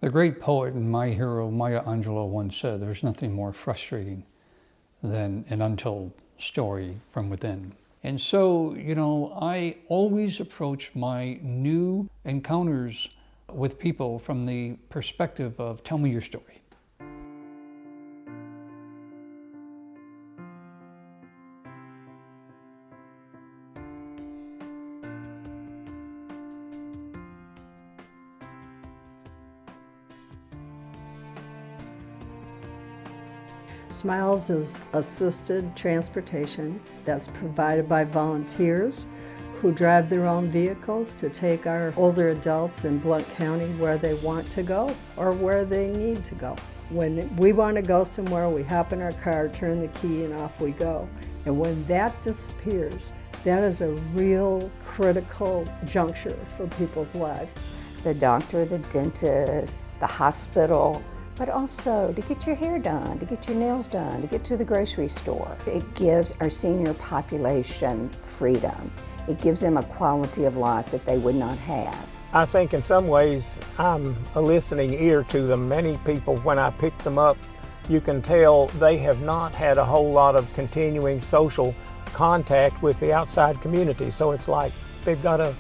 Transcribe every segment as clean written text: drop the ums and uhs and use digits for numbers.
The great poet and my hero, Maya Angelou, once said, "There's nothing more frustrating than an untold story from within." And so, I always approach my new encounters with people from the perspective of, tell me your story. SMILES is assisted transportation that's provided by volunteers who drive their own vehicles to take our older adults in Blount County where they want to go or where they need to go. When we want to go somewhere, we hop in our car, turn the key, and off we go. And when that disappears, that is a real critical juncture for people's lives. The doctor, the dentist, the hospital, but also to get your hair done, to get your nails done, to get to the grocery store. It gives our senior population freedom. It gives them a quality of life that they would not have. I think in some ways I'm a listening ear to them. Many people, when I pick them up, you can tell they have not had a whole lot of continuing social contact with the outside community. So it's like they've got a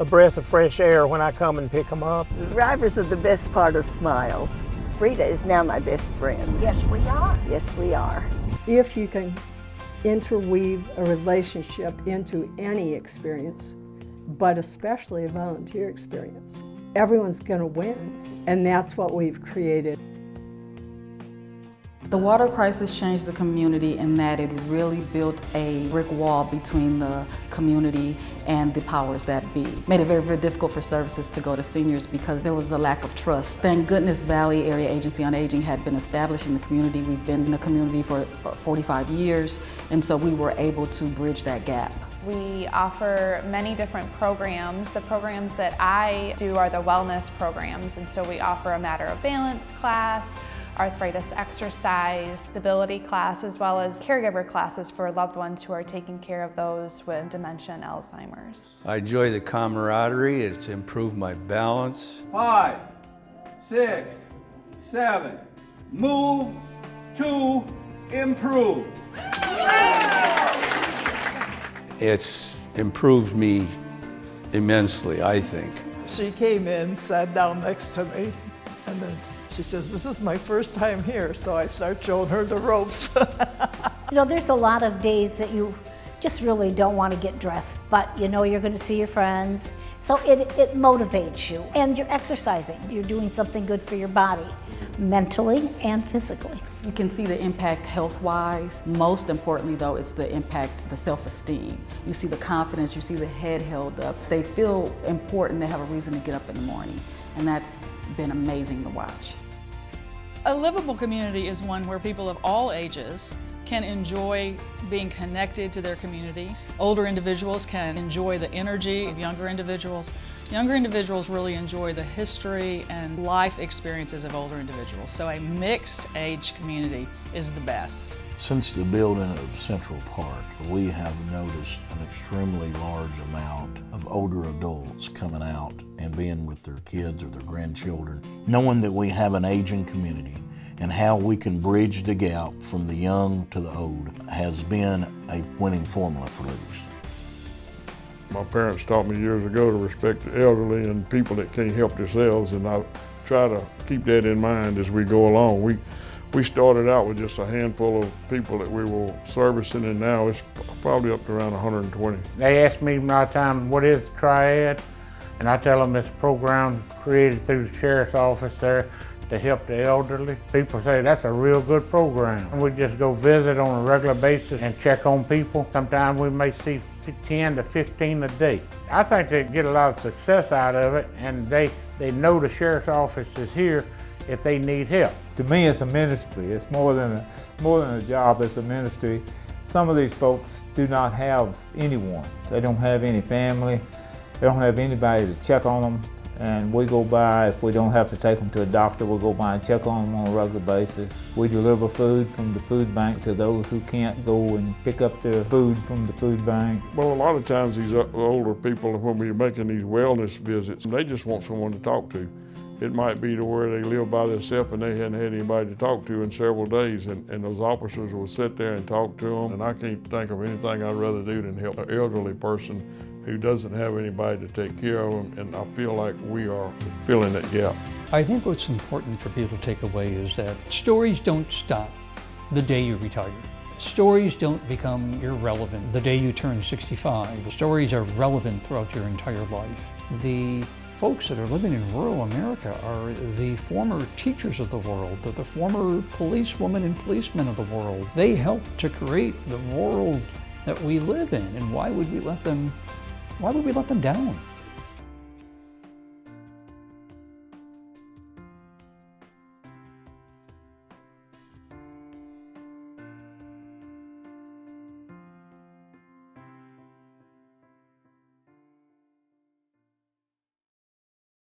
breath of fresh air when I come and pick them up. Drivers are the best part of SMILES. Frida is now my best friend. Yes, we are. Yes, we are. If you can interweave a relationship into any experience, but especially a volunteer experience, everyone's going to win, and that's what we've created. The water crisis changed the community in that it really built a brick wall between the community and the powers that be. Made it very, very difficult for services to go to seniors because there was a lack of trust. Thank goodness Valley Area Agency on Aging had been established in the community. We've been in the community for 45 years, and so we were able to bridge that gap. We offer many different programs. The programs that I do are the wellness programs, and so we offer a matter of balance class, arthritis exercise, stability class, as well as caregiver classes for loved ones who are taking care of those with dementia and Alzheimer's. I enjoy the camaraderie. It's improved my balance. 5, 6, 7, move to improve. It's improved me immensely, I think. She came in, sat down next to me, and then she says, "This is my first time here," so I start showing her the ropes. There's a lot of days that you just really don't want to get dressed, but you're going to see your friends, so it motivates you. And you're exercising. You're doing something good for your body, mentally and physically. You can see the impact health-wise. Most importantly, though, it's the impact, the self-esteem. You see the confidence, you see the head held up. They feel important, they have a reason to get up in the morning, and that's been amazing to watch. A livable community is one where people of all ages can enjoy being connected to their community. Older individuals can enjoy the energy of younger individuals. Younger individuals really enjoy the history and life experiences of older individuals. So a mixed age community is the best. Since the building of Central Park, we have noticed an extremely large amount of older adults coming out and being with their kids or their grandchildren. Knowing that we have an aging community and how we can bridge the gap from the young to the old has been a winning formula for Livingston. My parents taught me years ago to respect the elderly and people that can't help themselves, and I try to keep that in mind as we go along. We started out with just a handful of people that we were servicing, and now it's probably up to around 120. They ask me my time, what is Triad? And I tell them it's a program created through the sheriff's office there to help the elderly. People say that's a real good program. And we just go visit on a regular basis and check on people. Sometimes we may see 10 to 15 a day. I think they get a lot of success out of it, and they know the sheriff's office is here if they need help. To me, it's a ministry. It's more than a job, it's a ministry. Some of these folks do not have anyone. They don't have any family. They don't have anybody to check on them. And we go by, if we don't have to take them to a doctor, we'll go by and check on them on a regular basis. We deliver food from the food bank to those who can't go and pick up their food from the food bank. Well, a lot of times these older people, when we're making these wellness visits, they just want someone to talk to. It might be to where they live by themselves and they hadn't had anybody to talk to in several days, and those officers will sit there and talk to them. And I can't think of anything I'd rather do than help an elderly person who doesn't have anybody to take care of them, and I feel like we are filling that gap. I think what's important for people to take away is that stories don't stop the day you retire. Stories don't become irrelevant the day you turn 65. Stories are relevant throughout your entire life. The folks that are living in rural America are the former teachers of the world, they're the former policewomen and policemen of the world. They helped to create the world that we live in, and why would we let them down?